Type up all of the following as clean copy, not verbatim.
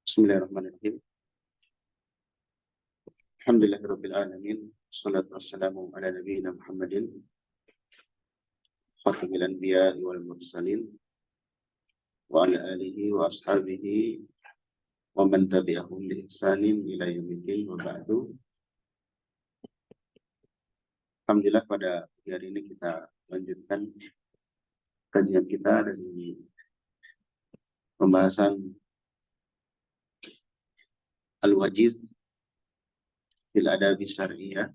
Bismillahirrahmanirrahim. Alhamdulillahirabbil alamin. Wassalatu wassalamu ala nabiyyina Muhammadin khatamil anbiya'i wal mursalin wa ala alihi wa ashabihi wa man tabi'ahum bi ihsanin ila yaumiddin wa ba'du. Alhamdulillah pada hari ini kita lanjutkan kajian kita dari pembahasan Al-Wajiz fil Adabi Syar'iyyah.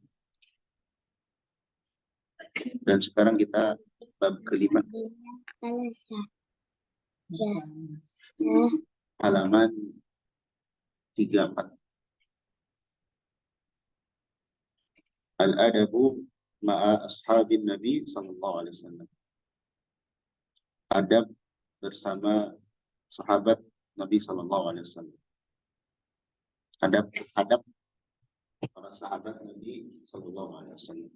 Dan sekarang kita bab kelima, halaman 34. Al-adabu ma'a ashabin Nabi sallallahu alaihi wasallam. Adab bersama sahabat Nabi sallallahu alaihi wasallam. Adab para sahabat Nabi sallallahu alaihi wasallam.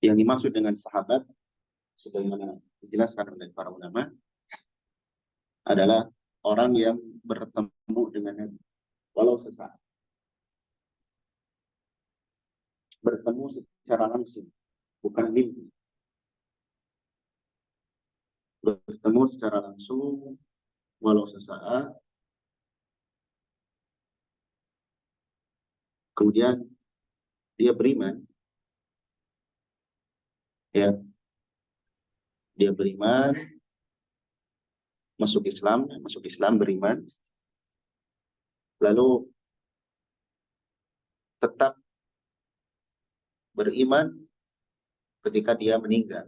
Yang dimaksud dengan sahabat sebagaimana dijelaskan oleh para ulama adalah orang yang bertemu dengan Nabi walau sesaat. Bertemu secara langsung, bukan mimpi. Bertemu secara langsung walau sesaat. Kemudian dia beriman. Ya. Dia beriman, masuk Islam beriman. Lalu tetap beriman ketika dia meninggal.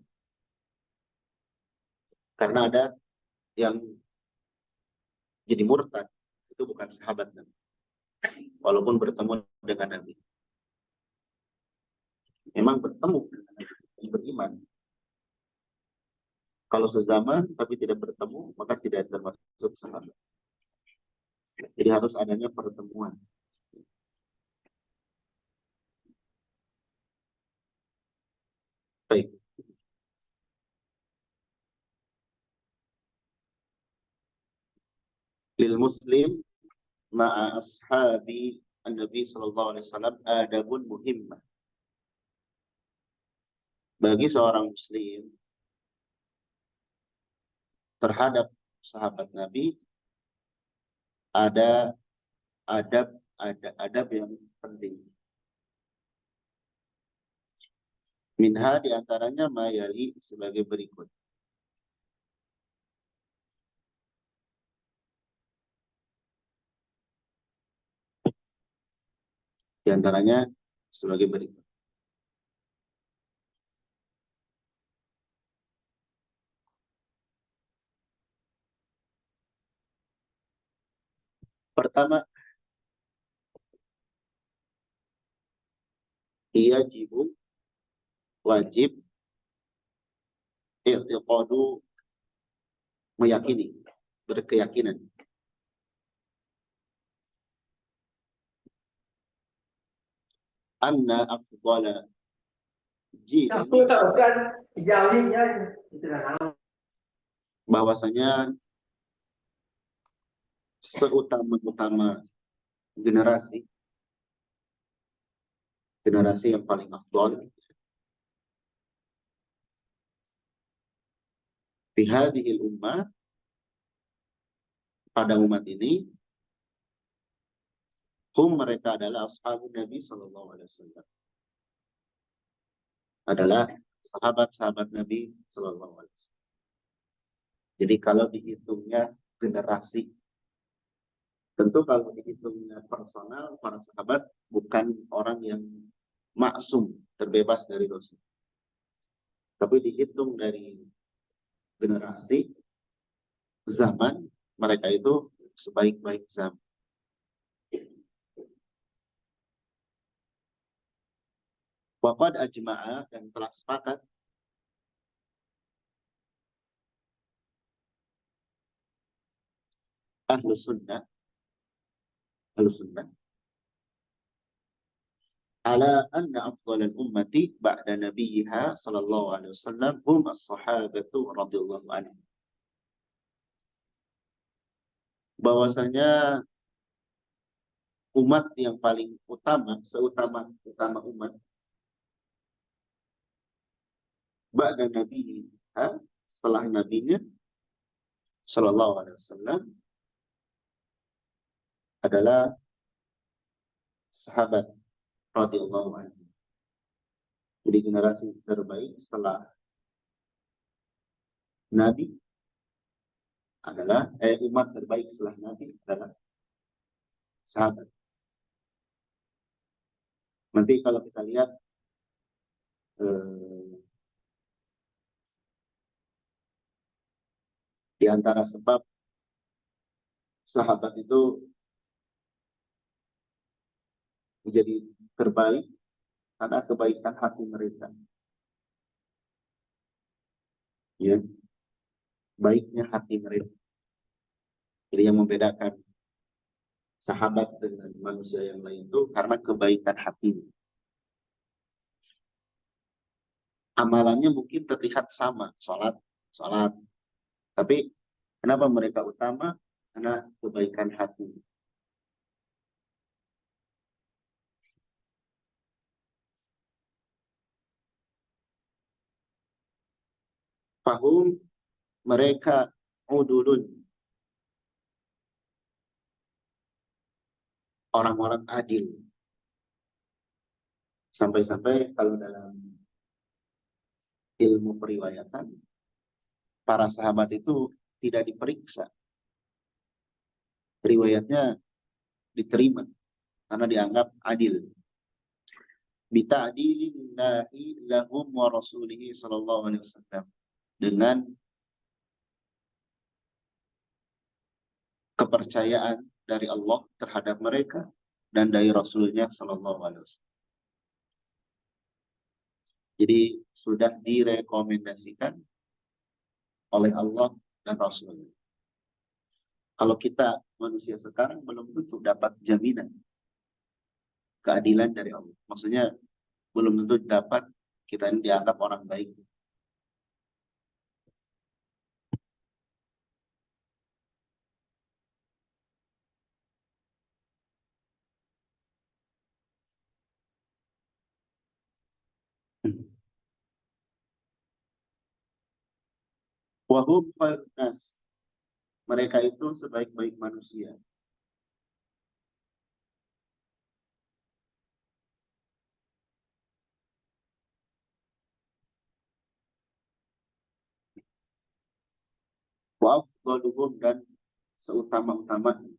Karena ada yang jadi murtad, itu bukan sahabat Nabi. Walaupun bertemu dengan Nabi. Memang bertemu dengan Nabi, beriman. Kalau sezaman tapi tidak bertemu, maka tidak termasuk sahabat. Jadi harus adanya pertemuan. Baik. Lil muslim ma'a ashabi an-nabi sallallahu alaihi wasallam adabun muhimmah. Bagi seorang muslim terhadap sahabat Nabi ada adab yang penting. Minha diantaranya mayali sebagai berikut. Di antaranya sebagai berikut. Pertama, wajib i'tiqadu, meyakini, berkeyakinan. Anna afdala jilin, bahwasanya seutama-utama generasi yang paling afdal fi hadhil ummah, pada umat ini, mereka adalah ashabun Nabi sallallahu alaihi wasallam, adalah sahabat-sahabat Nabi sallallahu alaihi wasallam. Jadi kalau dihitungnya generasi, tentu kalau dihitungnya personal, para sahabat bukan orang yang maksum, terbebas dari dosa. Tapi dihitung dari generasi, zaman, mereka itu sebaik-baik zaman. Waqad ajma'a, dan telah sepakat Ahlus sunnah, ahlus sunnah, ala anna afdalal ummati ba'da nabiyha sallallahu alaihi wasallam hum as-sahabatu radhiyallahu anhum. Bahwasanya umat yang paling utama, seutama umat ba'da nabiyha, setelah nabinya sallallahu alaihi wasallam adalah sahabat radhiyallahu anhum. Jadi generasi terbaik setelah Nabi adalah umat terbaik setelah Nabi adalah sahabat. Nanti kalau kita lihat di antara sebab sahabat itu menjadi terbaik karena kebaikan hati mereka. Ya, baiknya hati mereka. Jadi yang membedakan sahabat dengan manusia yang lain itu karena kebaikan hati. Amalannya mungkin terlihat sama, sholat. Tapi kenapa mereka utama? Karena kebaikan hati. Fahum, mereka udulun, orang-orang adil. Sampai-sampai kalau dalam ilmu periwayatan, para sahabat itu tidak diperiksa. Riwayatnya diterima karena dianggap adil. Bita'dilillahi lahum wa rasulihi sallallahu alaihi wasallam. Dengan kepercayaan dari Allah terhadap mereka dan dari Rasulnya sallallahu alaihi wasallam. Jadi sudah direkomendasikan oleh Allah dan Rasulnya. Kalau kita manusia sekarang belum tentu dapat jaminan keadilan dari Allah. Maksudnya belum tentu dapat kita ini dianggap orang baik. Wahum khairun nas. Mereka itu sebaik-baik manusia. Wa afdaluhum, dan seutama-utamanya.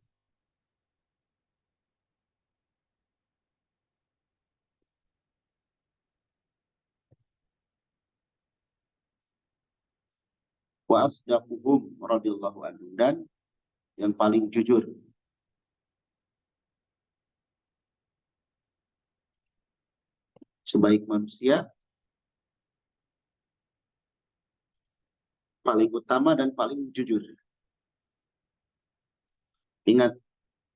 Wa asdaquhum radhiyallahu anhu, dan yang paling jujur. Sebaik manusia, paling utama dan paling jujur. Ingat,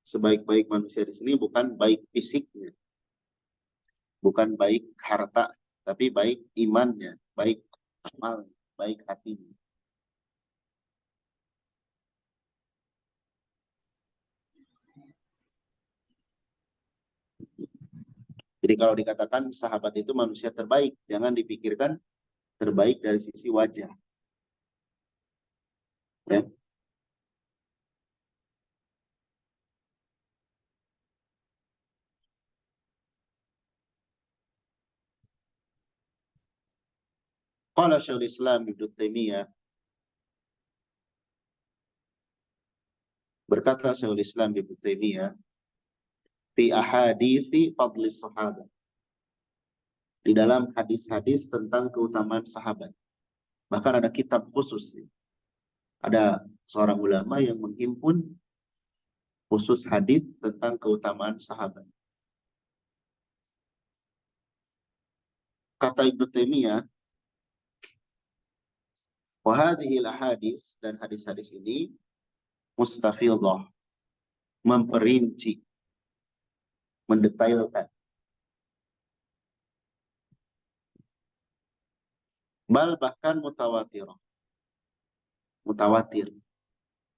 sebaik-baik manusia di sini bukan baik fisiknya, bukan baik harta, tapi baik imannya, baik amal, baik hatinya. Jadi kalau dikatakan sahabat itu manusia terbaik, jangan dipikirkan terbaik dari sisi wajah. Ya. Qala Syekhul Islam Ibnu Taimiyah, berkata Syekhul Islam Ibnu Taimiyah, fi ahadithi fadli sahabat, di dalam hadis-hadis tentang keutamaan sahabat. Bahkan ada kitab khusus. Ada seorang ulama yang menghimpun khusus hadis tentang keutamaan sahabat. Kata Ibnu Taimiyah, wa hadhil hadis, dan hadis-hadis ini mustafidhah, memperinci, mendetailkan. Bal bahkan mutawatir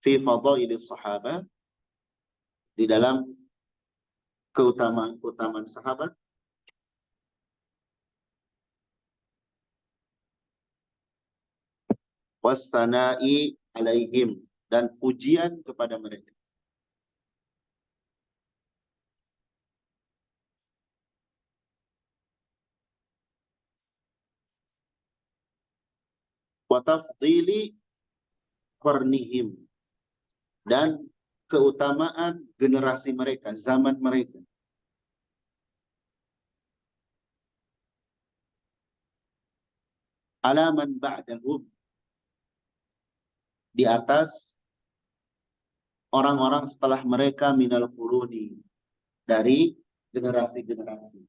fi fadailis sahabat, di dalam keutamaan sahabat, wassana'i alaihim, dan pujian kepada mereka. Wa tafdhili qarnihim, dan keutamaan generasi mereka, zaman mereka. Ala man ba'dahum, di atas orang-orang setelah mereka, minal quruni, dari generasi-generasi.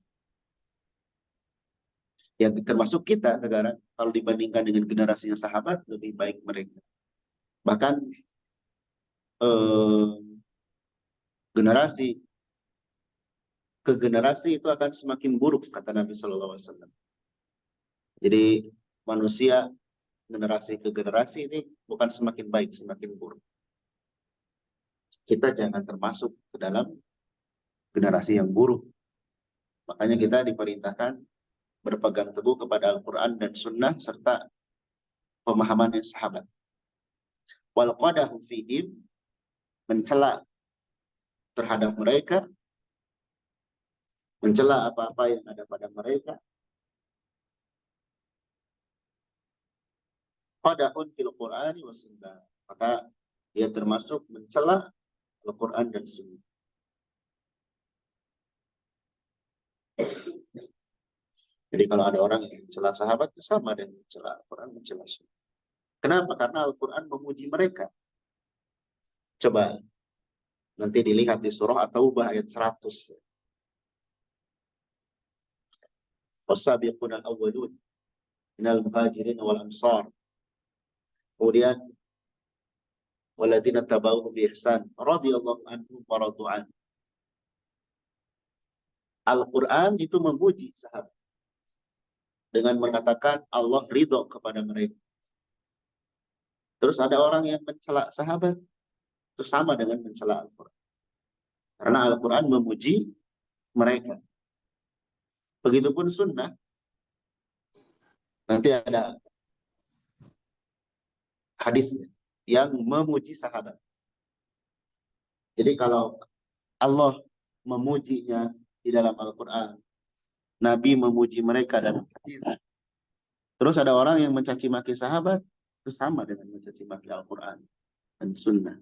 Ya, termasuk kita sekarang, kalau dibandingkan dengan generasinya sahabat, lebih baik mereka. Bahkan generasi ke generasi itu akan semakin buruk, kata Nabi Shallallahu Alaihi Wasallam. Jadi manusia generasi ke generasi ini bukan semakin baik, semakin buruk. Kita jangan termasuk ke dalam generasi yang buruk. Makanya kita diperintahkan berpegang teguh kepada Al-Quran dan Sunnah serta pemahaman yang sahabat. Wal qadahu fihim, mencela terhadap mereka, mencela apa-apa yang ada pada mereka. Qadahun fil Qur'ani wa Sunnah, maka dia termasuk mencela Al-Quran dan Sunnah. Jadi kalau ada orang yang mencela sahabat, itu sama dengan mencela Al-Quran, mencela Sunnah. Kenapa? Karena Al-Quran memuji mereka. Coba nanti dilihat di surah At-Taubah ayat 100. Wasabiqun al-awwalun minal muhajirin wal ansar. Kemudian waladina tabauhum bi ihsan radhiyallahu anhum wa radu an. Al-Quran itu memuji sahabat dengan mengatakan Allah ridho kepada mereka. Terus ada orang yang mencela sahabat, itu sama dengan mencela Al-Quran. Karena Al-Quran memuji mereka. Begitupun sunnah, nanti ada hadisnya yang memuji sahabat. Jadi kalau Allah memujinya di dalam Al-Quran, Nabi memuji mereka dalam hadis, terus ada orang yang mencaci maki sahabat, itu sama dengan mencaci maki Al-Quran dan sunnah.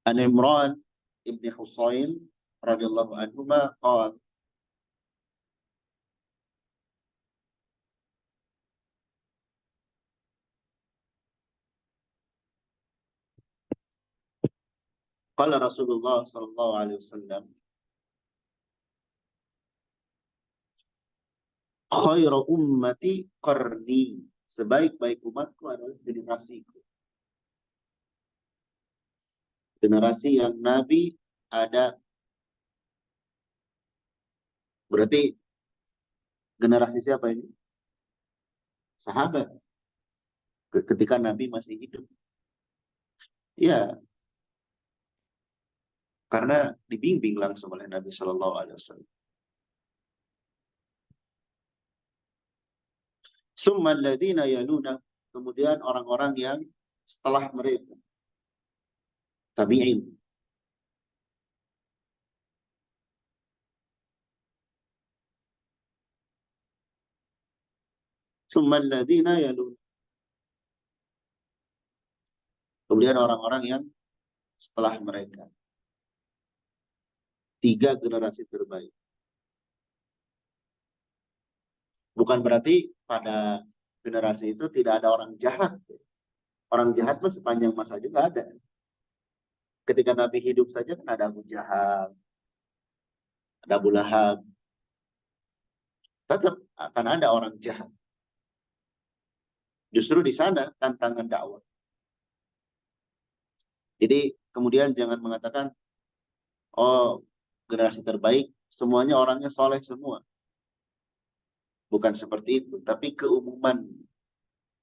An Imran ibn Husain radhiyallahu anhu qala qala Rasulullah sallallahu alaihi wasallam khairu ummati qarni, sebaik-baik umatku adalah generasiku. Generasi yang Nabi ada. Berarti generasi siapa ini? Sahabat. Ketika Nabi masih hidup. Ya, karena dibimbing langsung oleh Nabi Shallallahu Alaihi Wasallam. Summa alladziina yaluna, kemudian orang-orang yang setelah mereka, tabi'in. Summa alladziina yaluna, kemudian orang-orang yang setelah mereka. 3 generasi terbaik. Bukan berarti pada generasi itu tidak ada orang jahat. Orang jahat pun sepanjang masa juga ada. Ketika Nabi hidup saja kan ada Abu Jahal, ada Abu Lahab. Tetap akan ada orang jahat. Justru di sana tantangan dakwah. Jadi kemudian jangan mengatakan, oh generasi terbaik semuanya orangnya soleh semua. Bukan seperti itu. Tapi keumuman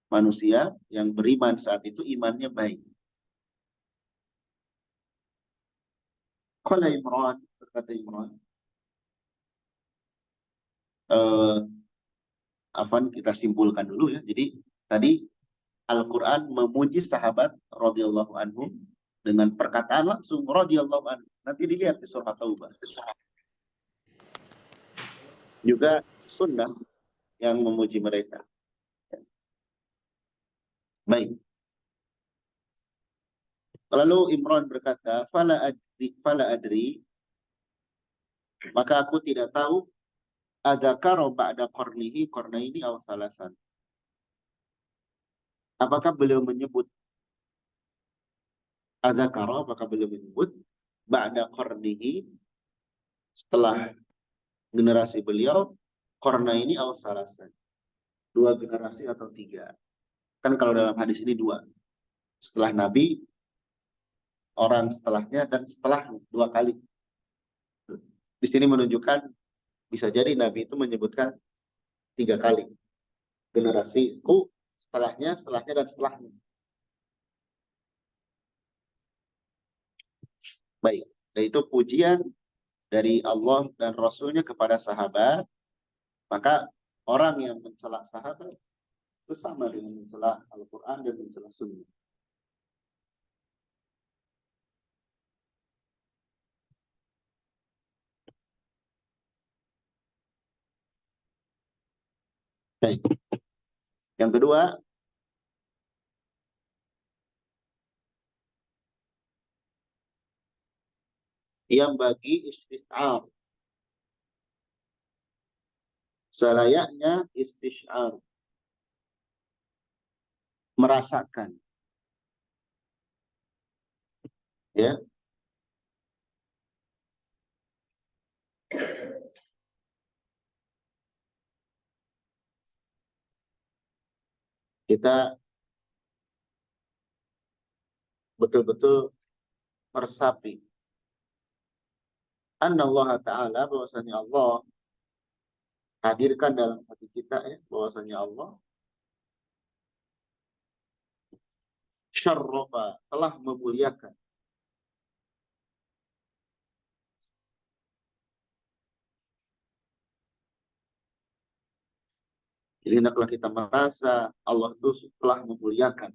manusia yang beriman saat itu imannya baik. Qala Imran, berkata Imran, afan kita simpulkan dulu ya. Jadi tadi Al-Quran memuji sahabat radhiyallahu anhum dengan perkataan langsung radhiyallahu anhu. Nanti dilihat di surah Taubah. Juga sunnah yang memuji mereka. Baik. Lalu Imran berkata, fala adri, maka aku tidak tahu adzakara ba'da qarnihi qarnaini aw salasan. Apakah beliau menyebut adzakara, apakah beliau menyebut ba'da qarnihi, setelah generasi beliau, qarnaini aw salasan. 2 generasi atau 3. Kan kalau dalam hadis ini 2. Setelah Nabi, orang setelahnya, dan setelah 2 kali. Di sini menunjukkan bisa jadi Nabi itu menyebutkan 3 kali. Generasiku, setelahnya, dan setelahnya. Baik. Dan itu pujian dari Allah dan Rasulnya kepada sahabat. Maka orang yang mencela sahabat itu sama dengan mencela Al-Quran dan mencela Sunnah. Baik. Yang kedua, yang bagi istighfar. Selayaknya istighfar. Merasakan. Ya. Kita betul-betul meresapi. Allah Ta'ala, bahwasanya Allah hadirkan dalam hati kita, ya, bahwasanya Allah syarrafa, telah memuliakan. Jadi hendaklah kita merasa Allah itu telah memuliakan.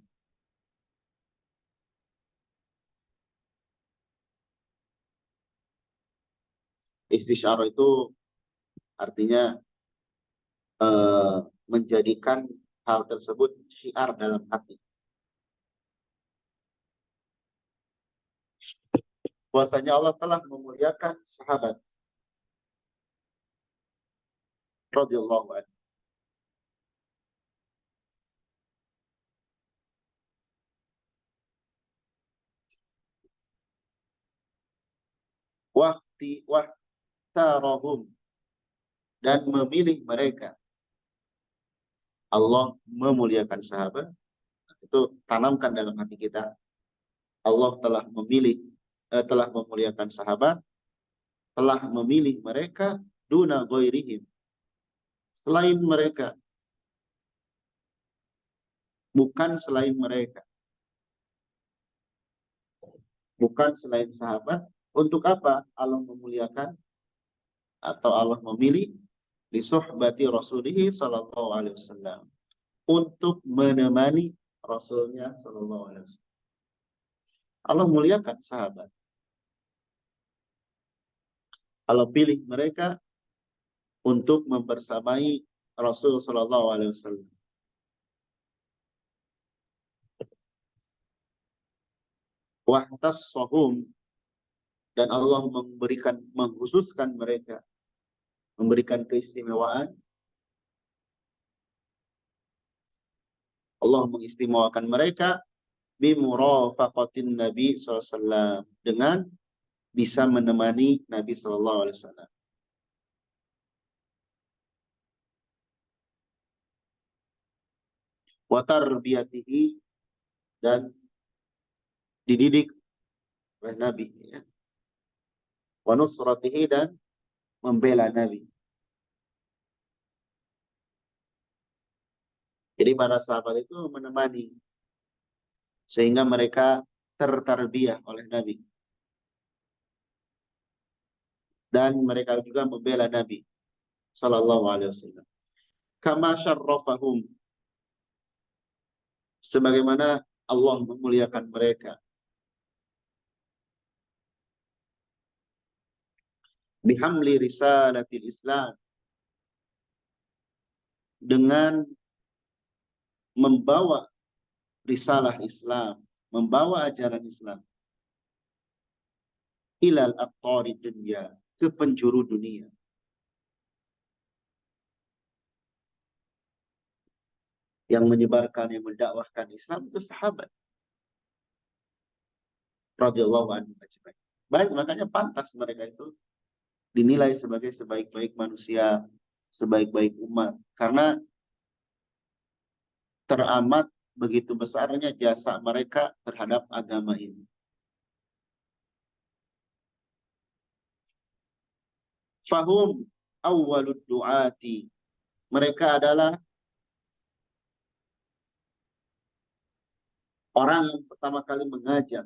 Istisyarah itu artinya menjadikan hal tersebut syiar dalam hati. Bahwasanya Allah telah memuliakan sahabat radhiyallahu anhu. Wahtarahum, dan memilih mereka. Allah memuliakan sahabat, itu tanamkan dalam hati kita. Allah telah memilih, telah memuliakan sahabat, telah memilih mereka duna ghairihim, selain mereka, bukan selain mereka, bukan selain sahabat. Untuk apa Allah memuliakan atau Allah memilih? Li suhbati Rasulih sallallahu alaihi wasallam, untuk menemani Rasulnya sallallahu alaihi wasallam. Allah muliakan sahabat. Allah pilih mereka untuk membersamai Rasul sallallahu alaihi wasallam. Wahtassahum, dan Allah mengkhususkan mereka, memberikan keistimewaan. Allah mengistimewakan mereka bimurafaqatin Nabi SAW, dengan bisa menemani Nabi SAW. wa tarbiyatihi, dan dididik oleh Nabi, ya. Wa nusratihi, dan membela Nabi. Jadi para sahabat itu menemani sehingga mereka tertarbiyah oleh Nabi, dan mereka juga membela Nabi sallallahu alaihi wasallam. Kama syarrafahum, sebagaimana Allah memuliakan mereka, bihamli risalatil Islam, dengan membawa risalah Islam, membawa ajaran Islam, ilal aqtari dunya, ke penjuru dunia. Yang menyebarkan, yang mendakwahkan Islam itu sahabat radhiyallahu anhu ajmain. Baik, makanya pantas mereka itu dinilai sebagai sebaik-baik manusia, sebaik-baik umat, karena teramat begitu besarnya jasa mereka terhadap agama ini. Fahum awwalud du'ati, mereka adalah orang yang pertama kali mengajak,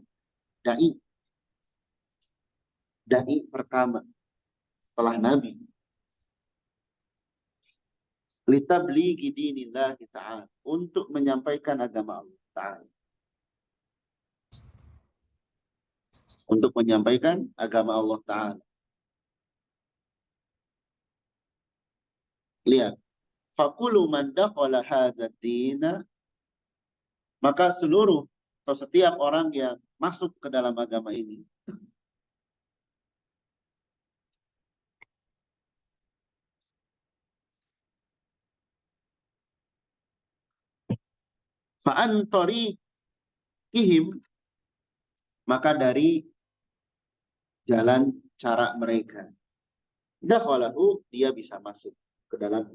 dai, dai pertama setelah Nabi. Litablighi dinillahi ta'ala, untuk menyampaikan agama Allah Ta'ala. Untuk menyampaikan agama Allah Ta'ala. Lihat. Fakulu man dakhala hadzal dina, maka seluruh atau setiap orang yang masuk ke dalam agama ini, fa'an tariqihim, maka dari jalan cara mereka, dakhalahu, dia bisa masuk ke dalam.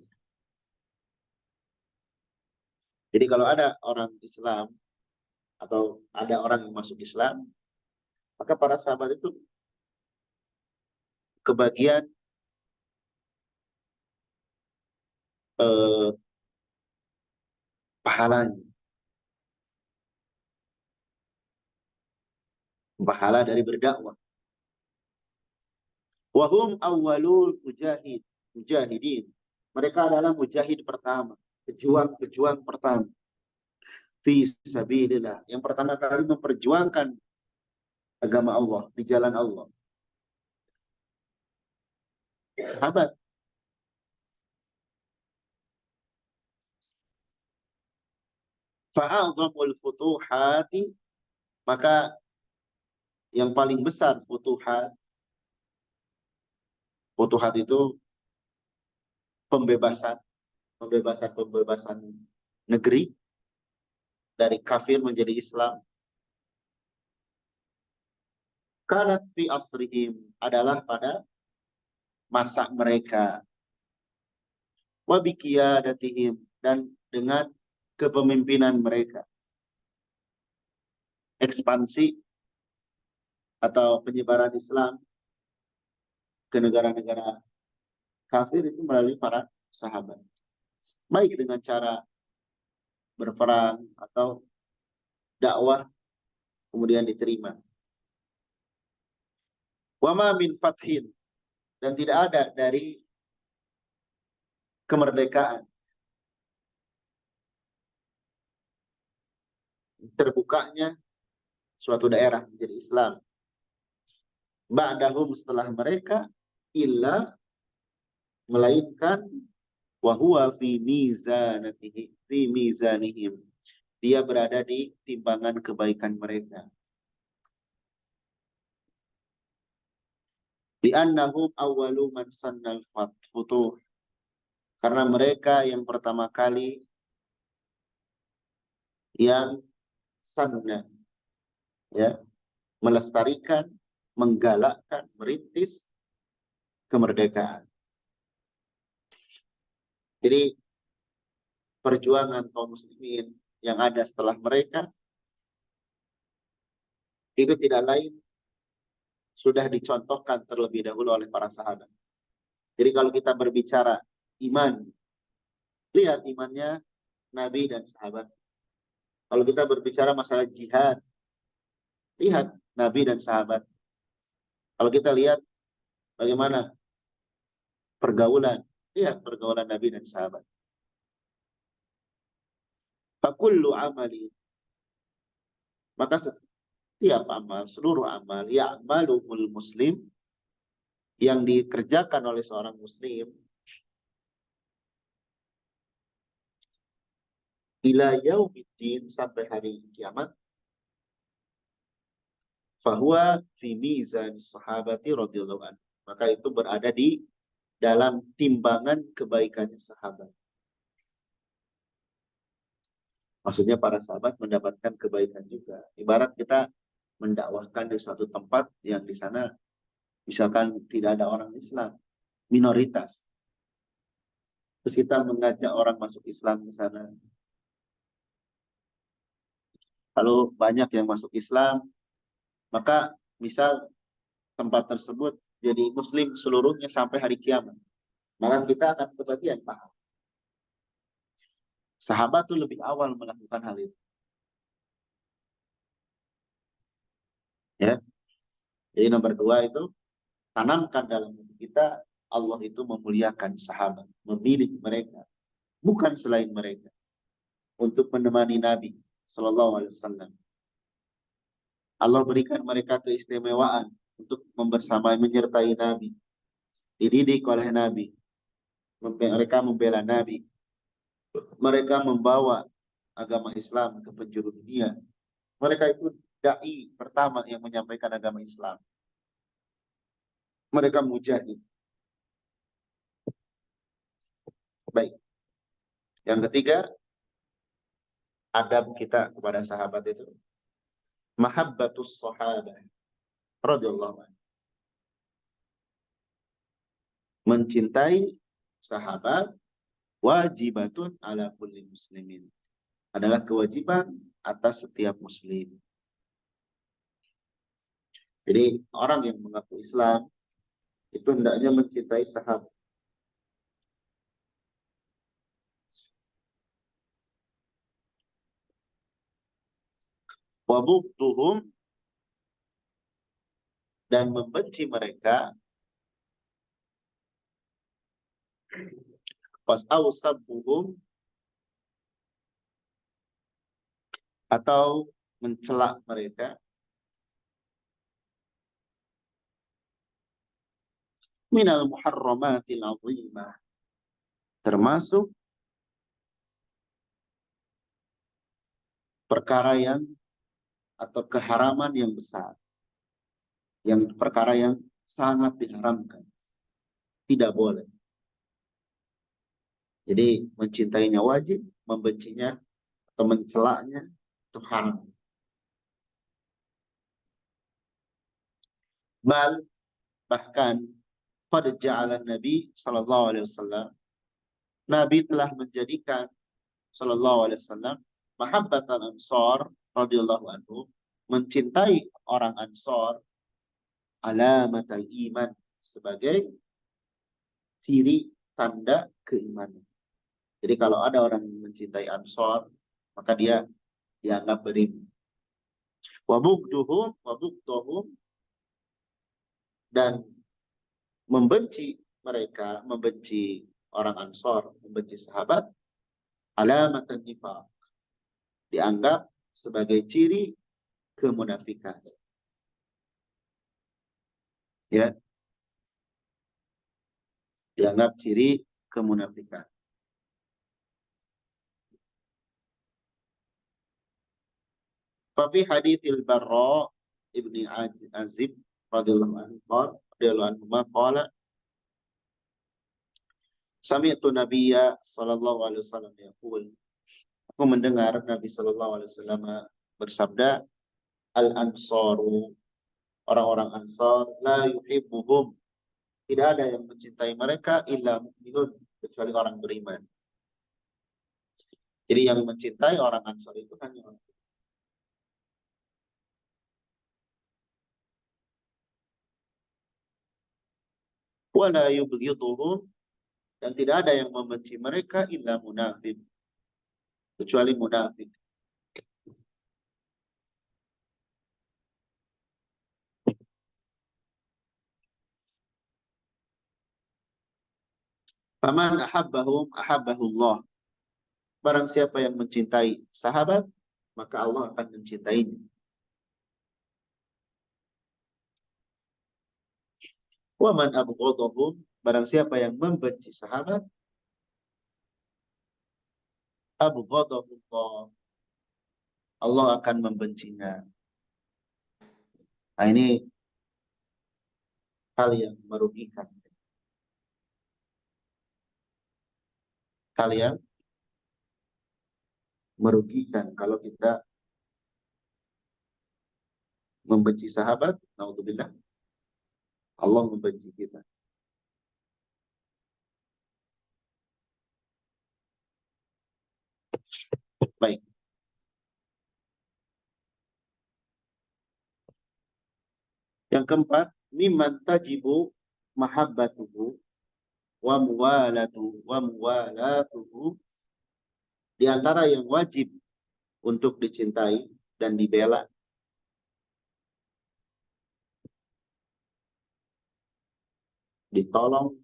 Jadi kalau ada orang Islam atau ada orang yang masuk Islam, maka para sahabat itu kebagian pahalanya, pahala dari berdakwah. Wahum awwalul mujahidin, mereka adalah mujahid pertama, pejuang pertama, fi sabilillah, yang pertama kali memperjuangkan agama Allah, di jalan Allah. Sahabat. Fa'adhamul futuhati, maka yang paling besar futuhat itu pembebasan negeri dari kafir menjadi Islam. Kanat fi asrihim, adalah pada masa mereka. Wa biqiyadatihim, dan dengan kepemimpinan mereka. Ekspansi atau penyebaran Islam ke negara-negara kafir itu melalui para sahabat. Baik dengan cara berperang atau dakwah kemudian diterima. Wa ma min fathin, dan tidak ada dari kemerdekaan, terbukanya suatu daerah menjadi Islam, ba'dahum, setelah mereka, illa, melainkan, wa huwa fi mizanihim, dia berada di timbangan kebaikan mereka. Li'annahum awwalu man sannal futuh, karena mereka yang pertama kali yang sanna, ya, melestarikan, menggalakkan, merintis kemerdekaan. Jadi perjuangan kaum muslimin yang ada setelah mereka, itu tidak lain sudah dicontohkan terlebih dahulu oleh para sahabat. Jadi kalau kita berbicara iman, lihat imannya Nabi dan sahabat. Kalau kita berbicara masalah jihad, lihat Nabi dan sahabat. Kalau kita lihat bagaimana pergaulan, lihat pergaulan Nabi dan sahabat. Fakullu amali, maka setiap amal, seluruh amal, ya'maluhul muslim, yang dikerjakan oleh seorang muslim, ila yaumiddin, sampai hari kiamat, fahuwa fi mizan sahabati radhiyallahu anhu, maka itu berada di dalam timbangan kebaikannya sahabat. Maksudnya para sahabat mendapatkan kebaikan juga. Ibarat kita mendakwahkan di suatu tempat yang di sana misalkan tidak ada orang Islam, minoritas. Terus kita mengajak orang masuk Islam di sana. Kalau banyak yang masuk Islam, maka misal tempat tersebut jadi Muslim seluruhnya sampai hari kiamat, maka kita akan kebagian pahala. Sahabat itu lebih awal melakukan hal itu. Ya. Jadi nomor 2 itu, tanamkan dalam diri kita, Allah itu memuliakan sahabat, memilih mereka, bukan selain mereka, untuk menemani Nabi Sallallahu Alaihi Wasallam. Allah berikan mereka keistimewaan untuk membersamai, menyertai Nabi, dididik oleh Nabi, mereka membela Nabi, mereka membawa agama Islam ke penjuru dunia. Mereka itu dai pertama yang menyampaikan agama Islam. Mereka mujahid. Baik. Yang ketiga, adab kita kepada sahabat itu, mahabbatus sahabah radhiyallahu anhu. Mencintai sahabat wajibatun ala kulli muslimin, adalah kewajiban atas setiap muslim. Jadi orang yang mengaku Islam itu hendaknya mencintai sahabat. Wa bughdhuhum, dan membenci mereka, was'au sabbuhum, atau mencela mereka, minal muharramatil azimah, termasuk perkara yang atau keharaman yang besar, yang perkara yang sangat diharamkan, tidak boleh. Jadi mencintainya wajib, membencinya atau mencelaknya itu haram. Bahkan pada ja'ala Nabi sallallahu alaihi wasallam, Nabi telah menjadikan sallallahu alaihi wasallam mahabbatan ansar radhiyallahu anhu, mencintai orang Ansar, alamatul iman, sebagai ciri tanda keimanan. Jadi kalau ada orang yang mencintai Ansar, maka dia dianggap beriman. Wa bughdhuhum, dan membenci mereka, membenci orang Ansar, membenci sahabat, alamatun nifaq, dianggap sebagai ciri kemunafikan. Ya. Dianggap ciri kemunafikan. Fafi haditsil Barra ibni Azib radhiyallahu anhu qala, sami'tu Nabiyya sallallahu alaihi wasallam yaqul, aku mendengar Nabi sallallahu alaihi wasallam bersabda, al-ansaru, orang-orang Ansar, la yuhibbuhum, tidak ada yang mencintai mereka illa mu'minun, kecuali orang beriman. Jadi yang mencintai orang Ansor itu hanya orang. Wala yubghiduhum, dan tidak ada yang membenci mereka illa munafik, kecuali munafik. Faman ahabbahum ahabbahullah. Barang siapa yang mencintai sahabat, maka Allah akan mencintainya. Wa man abghadahum, barang siapa yang membenci sahabat, abghadahullah, Allah akan membencinya. Nah, ini hal yang merugikan. Hal yang merugikan kalau kita membenci sahabat, naudzubillah, Allah membenci kita. Baik. Yang keempat, mimman tajibu mahabbatuhu wa muwalatuhu, di antara yang wajib untuk dicintai dan dibela, ditolong,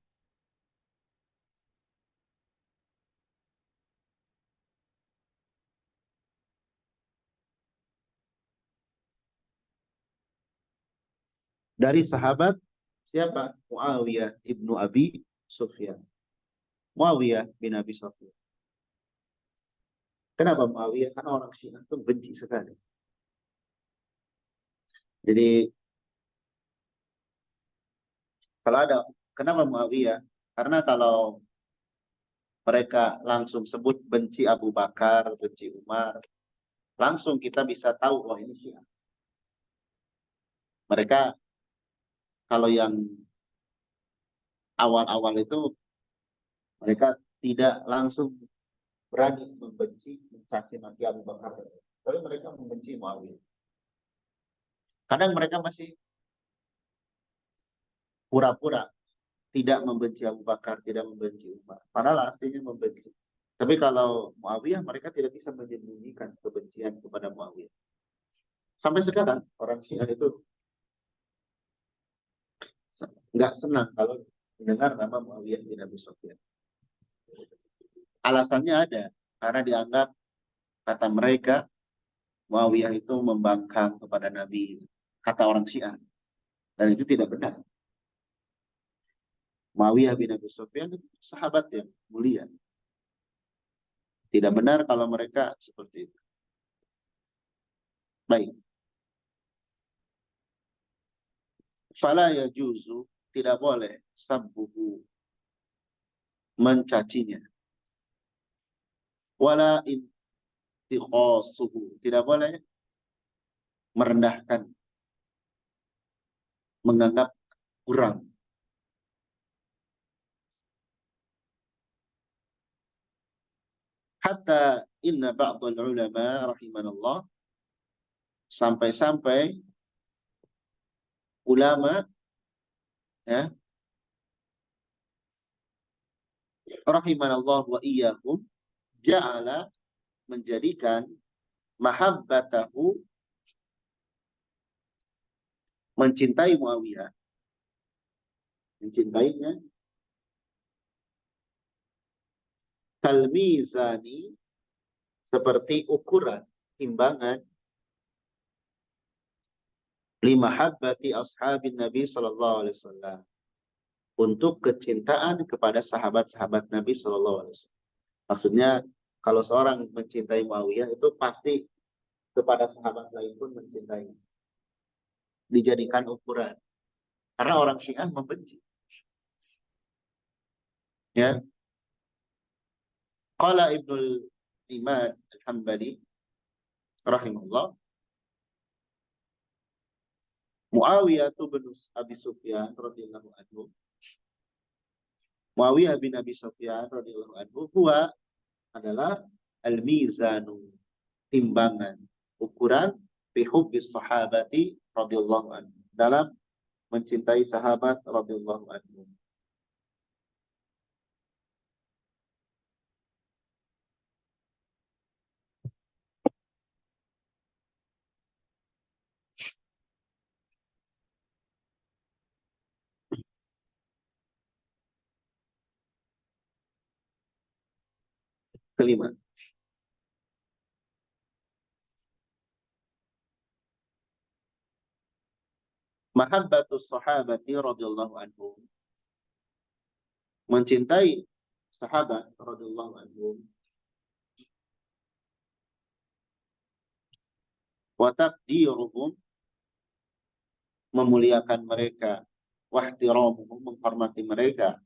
dari sahabat siapa? Muawiyah ibnu Abi Sufyan. Muawiyah bin Abi Sufyan. Kenapa Muawiyah? Karena orang Syiah itu benci sekali. Jadi kalau ada, kenapa Muawiyah? Karena kalau mereka langsung sebut benci Abu Bakar, benci Umar, langsung kita bisa tahu, oh ini Syiah. Mereka kalau yang awal-awal itu, mereka tidak langsung berani membenci, mencaci maki Abu Bakar. Tapi mereka membenci Muawiyah. Kadang mereka masih pura-pura tidak membenci Abu Bakar, tidak membenci Umar. Padahal aslinya membenci. Tapi kalau Muawiyah, mereka tidak bisa menyembunyikan kebencian kepada Muawiyah. Sampai sekarang, orang Syiah itu nggak senang kalau mendengar nama Muawiyah bin Abi Sufyan. Alasannya ada, karena dianggap, kata mereka, Muawiyah itu membangkang kepada Nabi, kata orang Syiah. Dan itu tidak benar. Muawiyah bin Abi Sufyan itu sahabat yang mulia. Tidak benar kalau mereka seperti itu. Baik. Fala yajuzu, tidak boleh, sabbuhu, mencacinya. Wala intikhasuhu, tidak boleh merendahkan, menganggap kurang. Hatta inna ba'dul ulama rahimanallah, sampai-sampai ulama, ya, rahimanallah wa iyyakum, ja'ala, menjadikan mahabbatahu, mencintai Muawiyah, mencintainya, kalmizani, seperti ukuran, timbangan, limahabbati ashabin Nabi sallallahu alaihi wasallam, untuk kecintaan kepada sahabat-sahabat Nabi sallallahu alaihi wasallam. Maksudnya kalau seorang mencintai Muawiyah itu pasti kepada sahabat lain pun mencintai. Dijadikan ukuran. Karena orang Syiah membenci. Ya. Qala Ibnul Imad Al-Hambali rahimahullah, Muawiyah bin Abi Sufyan radhiyallahu anhu, Muawiyah bin Abi Sufyan radhiyallahu anhu, huwa, adalah al-mizanu, timbangan, ukuran fi hubbis sahabati radhiyallahu anhu, dalam mencintai sahabat radhiyallahu anhu. Kelima, mahabbatus sahabati radhiyallahu anhum, mencintai sahabat radhiyallahu anhum, wa taqdiruhum, memuliakan mereka, wa ihtiramuhum, menghormati mereka,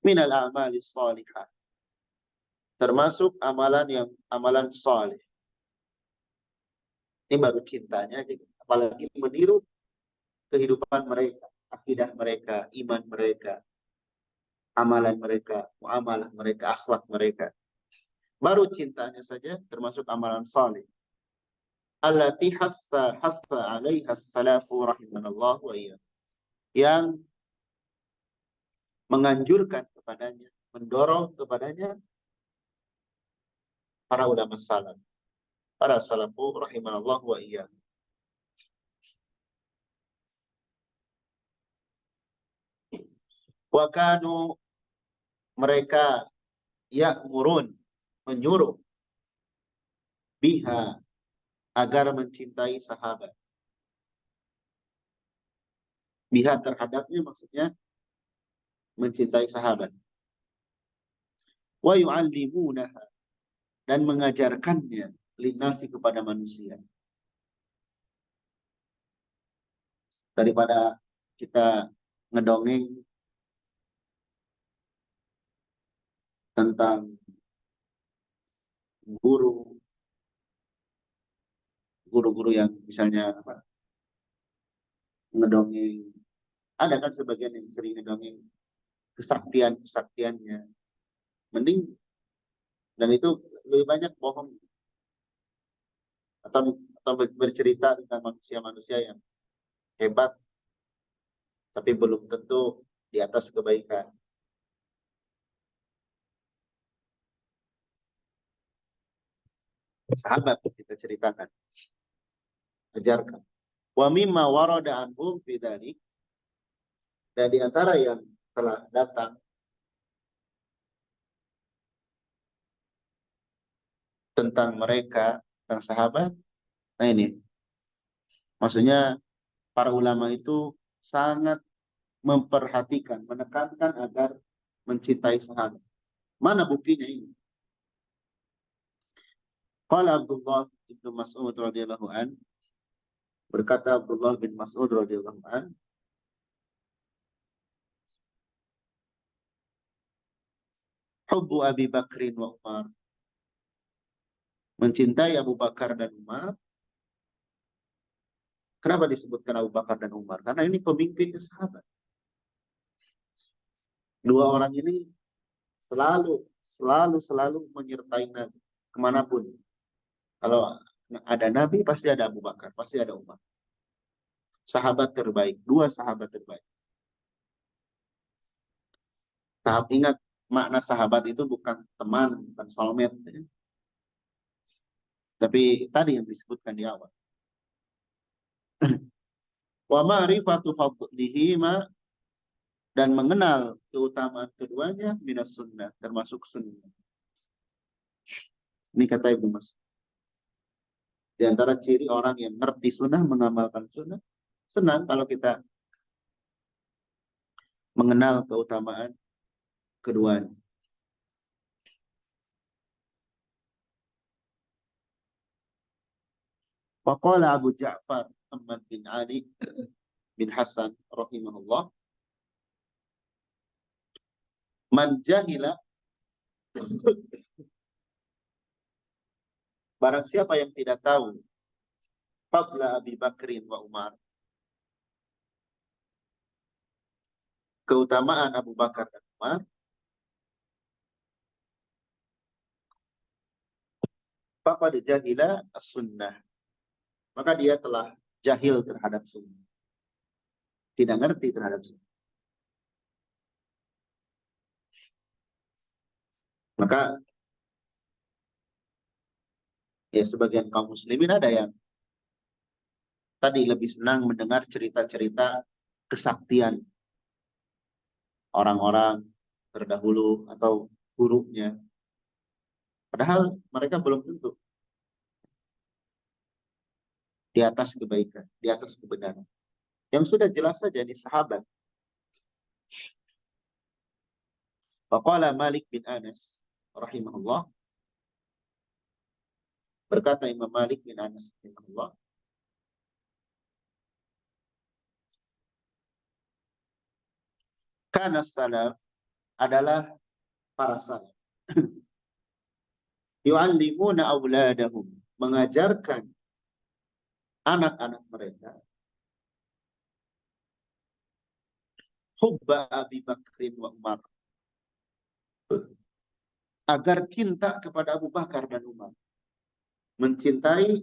minal a'mali shalihah, termasuk amalan saleh. Ini baru cintanya, apalagi meniru kehidupan mereka, akidah mereka, iman mereka, amalan mereka, muamalah mereka, akhlak mereka. Baru cintanya saja termasuk amalan saleh. Allati hassa 'alaiha as-salafu rahimanallah wa iyyah. Yang menganjurkan kepadanya, mendorong kepadanya para ulama salaf, para salafu rahimanallah wa iyyah. Wa kanu, mereka, ya'murun, menyuruh, biha, agar mencintai sahabat. Biha, terhadapnya, maksudnya mencintai sahabat. Wa yu'allimunaha, dan mengajarkannya, linnasi, kepada manusia. Daripada kita ngedongeng tentang guru-guru yang misalnya ngedongeng, ada kan sebagian yang sering ngedongeng kesaktiannya, mending, dan itu lebih banyak bohong, atau bercerita tentang manusia-manusia yang hebat tapi belum tentu di atas kebaikan. Sahabat kita ceritakan, ajarkan. Wa mimma warada anhum fi dzalik, dan di antara yang telah datang tentang mereka, tentang sahabat. Nah ini, maksudnya para ulama itu sangat memperhatikan, menekankan agar mencintai sahabat. Mana buktinya ini? Qala Abdullah bin Mas'ud radhiyallahu an, berkata Abdullah bin Mas'ud radhiyallahu an, hubbu Abi Bakrin wa Umar, mencintai Abu Bakar dan Umar. Kenapa disebutkan Abu Bakar dan Umar? Karena ini pemimpinnya sahabat. Dua orang ini selalu menyertai Nabi kemanapun. Kalau ada Nabi pasti ada Abu Bakar, pasti ada Umar. Sahabat terbaik, dua sahabat terbaik. Ingat, makna sahabat itu bukan teman, bukan soulmate, ya. Tapi tadi yang disebutkan di awal. Wa ma'rifatu fadlihima, dan mengenal keutamaan keduanya, minas sunnah, termasuk sunnah. Ini kata Ibnu Mas'ud. Di antara ciri orang yang ngerti sunnah, mengamalkan sunnah, senang kalau kita mengenal keutamaan keduanya. Waqala Abu Ja'far Ahmad bin Ali bin Hasan rahimahullah, man jahila, barang siapa yang tidak tahu fadla Abi Bakrin wa Umar, keutamaan Abu Bakar dan Umar, faqad jahila as-sunnah. Maka dia telah jahil terhadap sunnah. Tidak ngerti terhadap sunnah. Maka ya sebagian kaum muslimin ada yang tadi lebih senang mendengar cerita-cerita kesaktian orang-orang terdahulu atau gurunya. Padahal mereka belum tentu di atas kebaikan, di atas kebenaran. Yang sudah jelas saja di sahabat. Faqala Malik bin Anas rahimahullah, berkata Imam Malik bin Anas rahimahullah, kana salaf, adalah para salaf, yu'allimuna auladahum, mengajarkan anak-anak mereka, hubba Abi Bakrin wa Umar, agar cinta kepada Abu Bakar dan Umar, mencintai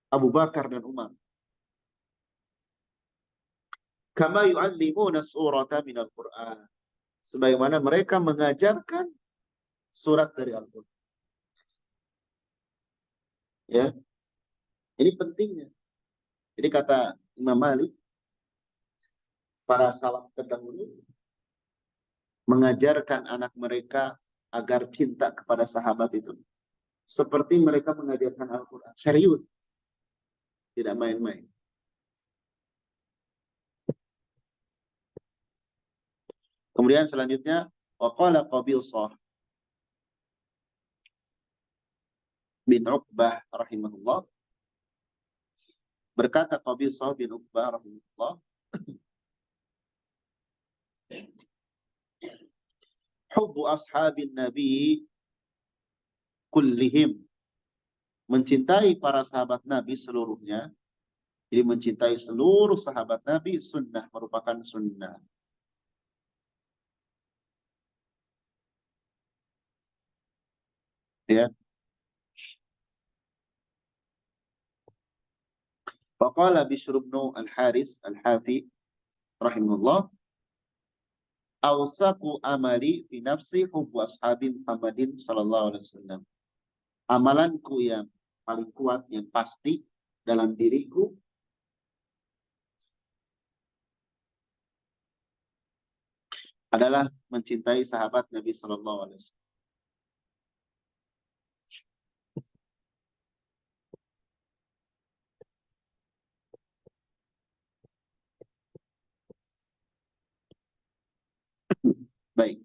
Abu Bakar dan Umar. Kama yu'allimuna surata minal Qur'an, sebagaimana mereka mengajarkan surat dari Al-Qur'an. Ya, ini pentingnya. Jadi kata Imam Malik, para salaf terdahulu mengajarkan anak mereka agar cinta kepada sahabat itu seperti mereka mengajarkan Al-Quran. Serius, tidak main-main. Kemudian selanjutnya, waqala Qabisah bin Uqbah rahimahullah, berkata Qabisah bin Uqbah rahimahullah, hubbu ashabin nabi kullihim, mencintai para sahabat Nabi seluruhnya, jadi mencintai seluruh sahabat Nabi sunnah, merupakan sunnah. Ya. Faqala Bishr bin Al-Haris Al-Hafi rahimahullah, awsaku amali fi nafsi hubbu ashabi Muhammadin sallallahu alaihi wasallam. Amalanku yang paling kuat, yang pasti dalam diriku adalah mencintai sahabat Nabi sallallahu alaihi wasallam. Baik.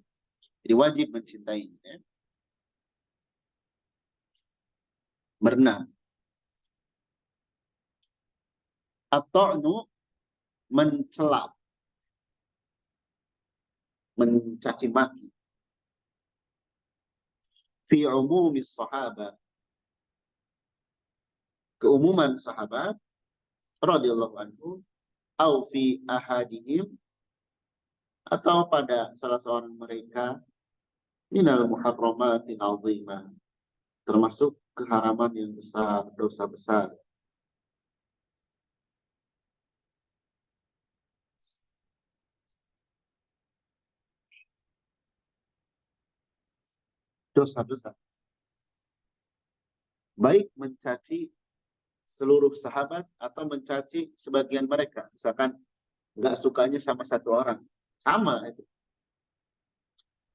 Jadi wajib mencintainya. Berenam. At-ta'nu, mencela, mencaci maki. Fi umumi sahabat, keumuman sahabat radhiyallahu anhu, au fi ahadihim, atau pada salah seorang mereka, minal muharramatin azimah, termasuk keharaman yang besar, dosa besar. Dosa besar. Baik mencaci seluruh sahabat atau mencaci sebagian mereka. Misalkan nggak sukanya sama satu orang. Sama itu.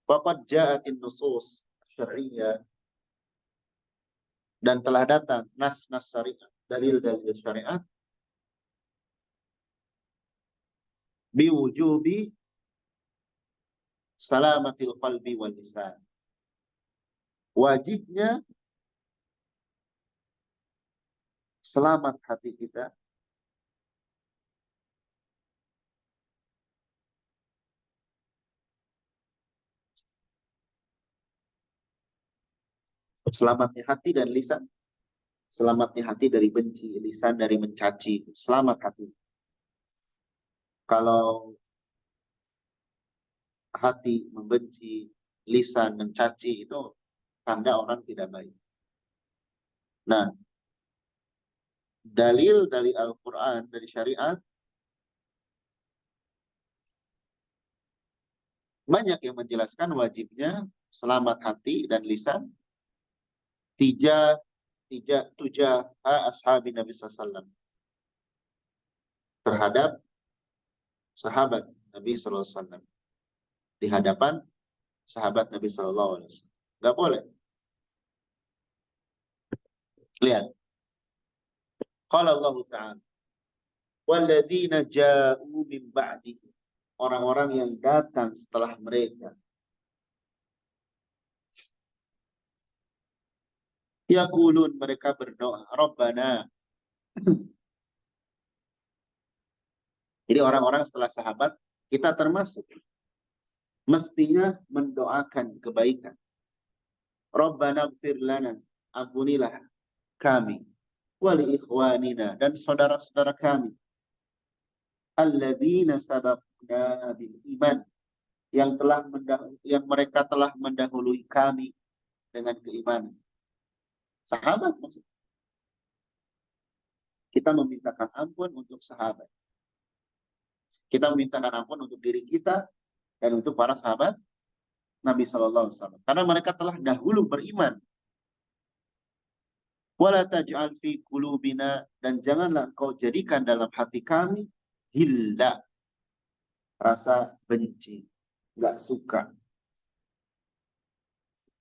Faqad ja'atin nusus syar'iyyah, dan telah datang nas-nas syariat, dalil-dalil syariat, biwujubi salamatil qalbi wal lisan, wajibnya selamat hati kita selamatnya hati dan lisan, selamatnya hati dari benci, lisan dari mencaci, selamat hati. Kalau hati membenci, lisan mencaci, itu tanda orang tidak baik. Nah, dalil dari Al-Quran, dari syariat, banyak yang menjelaskan wajibnya selamat hati dan lisan tuja ashabi Nabi SAW, terhadap sahabat Nabi SAW, di hadapan sahabat Nabi SAW. Nggak boleh. Lihat. Qala Allah Ta'ala, walladzina ja'u min ba'di, orang-orang yang datang setelah mereka, yaqulun, mereka berdoa, Rabbana. Jadi orang-orang setelah sahabat, kita termasuk, mestinya mendoakan kebaikan. Rabbana ighfir lana, ampunilah kami, wali ikhwanina, dan saudara-saudara kami, alladzina sabaqna bil iman, yang mereka telah mendahului kami dengan keimanan. Sahabat maksudnya. Kita memintakan ampun untuk sahabat. Kita memintakan ampun untuk diri kita dan untuk para sahabat Nabi Shallallahu Alaihi Wasallam. Karena mereka telah dahulu beriman. Wala taj'al fi qulubina, dan janganlah kau jadikan dalam hati kami hilla, rasa benci, nggak suka,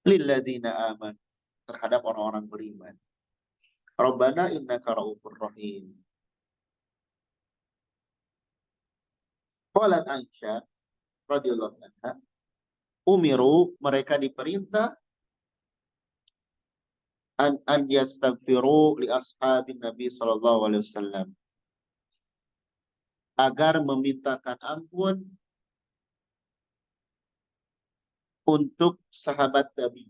lilladzina aman, terhadap orang-orang beriman. Rabbana innaka raufur rahim. Qalat Aisyah radhiyallahu anha, umiru, mereka diperintah an yastaghfiru li ashabin Nabi sallallahu alaihi wasallam, agar memintakan ampun untuk sahabat Nabi.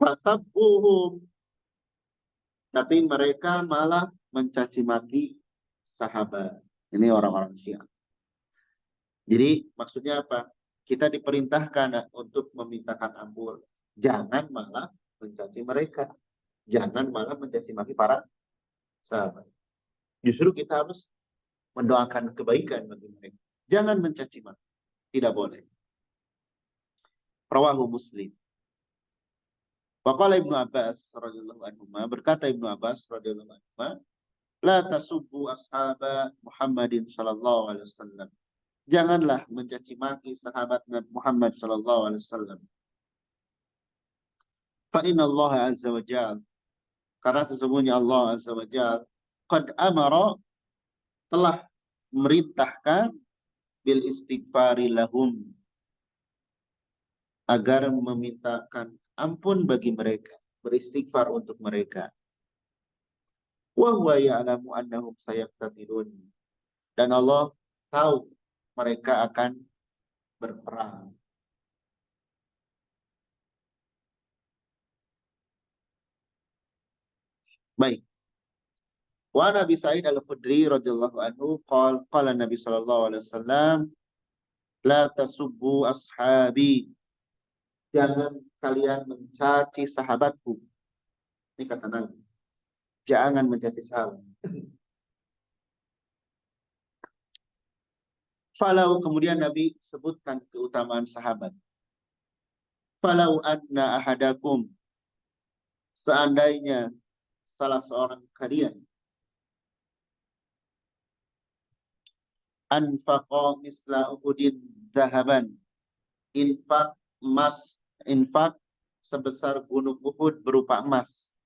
Fasabbuhum, tapi mereka malah mencaci maki sahabat. Ini orang-orang Syiah. Jadi maksudnya apa? Kita diperintahkan untuk memintakan ampun. Jangan malah mencaci mereka. Jangan malah mencaci maki para sahabat. Justru kita harus mendoakan kebaikan bagi mereka. Jangan mencaci maki. Tidak boleh. Rawahu Muslim. Waqala Ibnu Abbas radhiyallahu anhu, berkata Ibnu Abbas radhiyallahu anhu, la tasubbu ashaba Muhammadin sallallahu alaihi wasallam. Janganlah mencaci maki sahabat Nabi Muhammad sallallahu alaihi wasallam. Fa inna Allah azza wa jalla, karena sesungguhnya Allah azza wa jalla qad amara, telah merintahkan bil istighfari lahum, agar memintakan ampun bagi mereka, beristighfar untuk mereka. Wa huwa ya'lamu annahum sayaqtatilun, dan Allah tahu mereka akan berperang. Baik. Wa Nabi Sa'id Al-Khudri radhiyallahu anhu qala Nabi sallallahu alaihi wasallam, la tasubbu ashabi, jangan kalian mencaci sahabatku. Ini kata Nabi. Jangan mencaci sahabat. Falau, kemudian Nabi sebutkan keutamaan sahabat. Falau anna ahadakum, seandainya salah seorang kalian, anfaqa misla uhudin zahaban, infak emas, infak sebesar gunung Uhud berupa emas.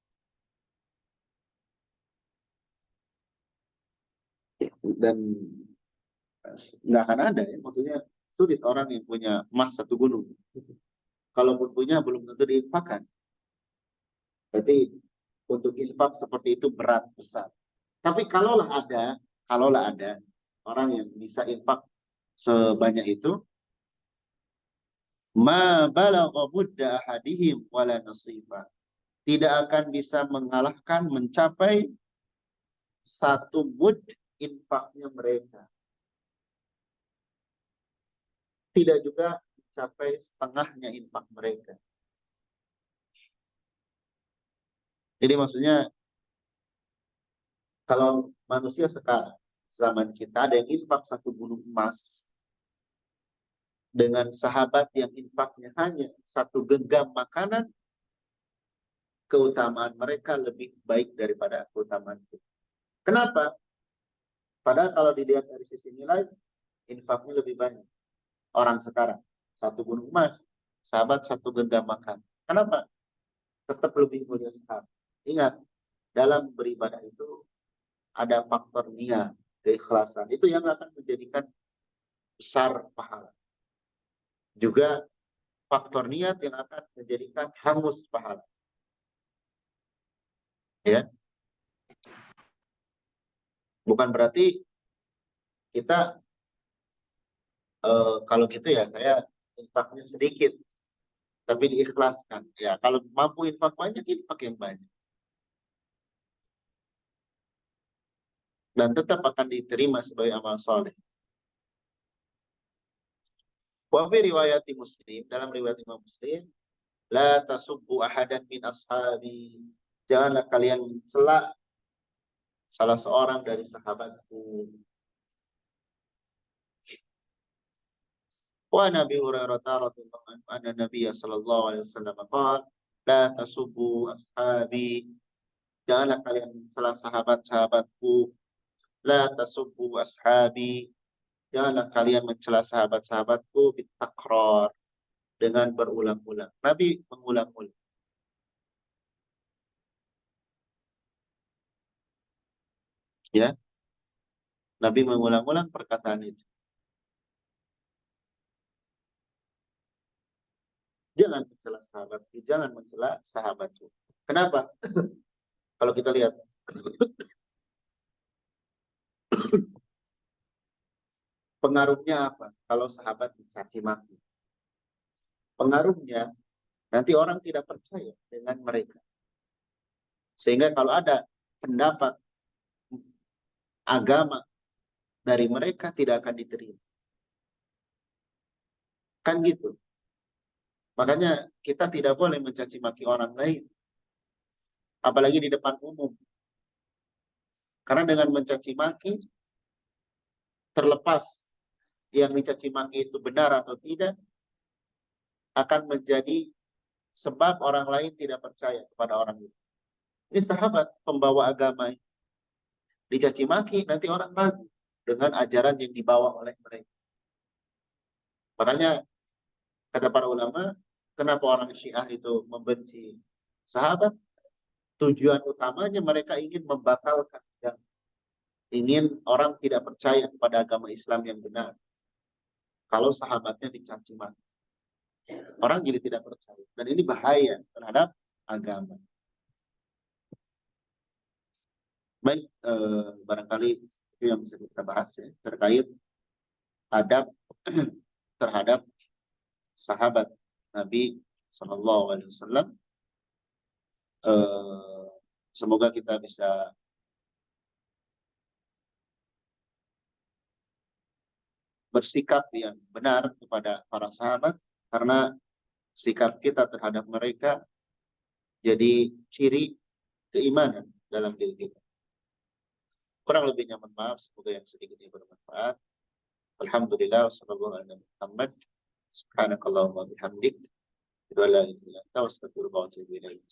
Dan nggak akan ada ya, maksudnya sulit orang yang punya emas satu gunung. Kalaupun punya belum tentu diinfakkan. Berarti untuk infak seperti itu berat, besar. Tapi kalaulah ada orang yang bisa infak sebanyak itu, ma balagha mudda ahadihim wala nasifa, tidak akan bisa mengalahkan, mencapai satu mud infaknya mereka. tidak juga mencapai setengahnya infak mereka. Jadi maksudnya kalau manusia sekarang zaman kita ada yang infak 1 gunung emas dengan sahabat yang infaknya hanya 1 genggam makanan, keutamaan mereka lebih baik daripada keutamaan kita. Kenapa? Padahal kalau dilihat dari sisi nilai, infaknya lebih banyak. Orang sekarang 1 gunung emas, sahabat 1 genggam makan. Kenapa? Tetap lebih mulia sahabat. Ingat, dalam beribadah itu ada faktor niat, keikhlasan. Itu yang akan menjadikan besar pahala. Juga faktor niat yang akan menjadikan hangus pahala. Ya, bukan berarti kita kalau gitu ya saya infaknya sedikit, tapi diikhlaskan. Ya, kalau mampu infak banyak, infak yang banyak. Dan tetap akan diterima sebagai amal soleh. Wa fi riwayat Muslim, dalam riwayat Imam Muslim, la tasubbu ahadan min ashabi. Janganlah kalian mencela salah seorang dari sahabatku. Wa Nabi Hurairah radhiyallahu anhu anna Nabiy sallallahu alaihi wasallam qala la tasubbu ashabi. Janganlah kalian mencela sahabat-sahabatku. La tasubbu ashabi. Janganlah kalian mencela sahabat-sahabatku bitakrar, dengan berulang-ulang. Nabi mengulang-ulang. Ya, Nabi mengulang-ulang perkataan itu. Jangan mencela sahabatku, jangan mencela sahabatku. Kenapa? Kalau kita lihat, pengaruhnya apa? Kalau sahabat dicaci maki. Pengaruhnya, nanti orang tidak percaya dengan mereka. Sehingga kalau ada pendapat agama dari mereka, tidak akan diterima. Kan gitu. Makanya kita tidak boleh mencaci maki orang lain. Apalagi di depan umum. Karena dengan mencaci maki, terlepas yang dicaci maki itu benar atau tidak, akan menjadi sebab orang lain tidak percaya kepada orang itu. Ini sahabat pembawa agama, dicaci maki, nanti orang ragu dengan ajaran yang dibawa oleh mereka. Makanya kata para ulama, kenapa orang Syiah itu membenci sahabat? Tujuan utamanya mereka ingin membatalkan, yang ingin orang tidak percaya kepada agama Islam yang benar. Kalau sahabatnya dicaci maki, orang jadi tidak percaya. Dan ini bahaya terhadap agama. Baik, barangkali itu yang bisa kita bahas ya, terkait adab terhadap sahabat Nabi Shallallahu Alaihi Wasallam. Semoga kita bisa bersikap yang benar kepada para sahabat, karena sikap kita terhadap mereka jadi ciri keimanan dalam diri kita. Kurang lebihnya mohon maaf, semoga yang sedikit ini bermanfaat. Alhamdulillah, wassallallahu ala Muhammad. Subhanakallahumma bihamdik. Wa la ilaha illa anta, astaghfiruka wa atubu ilaik.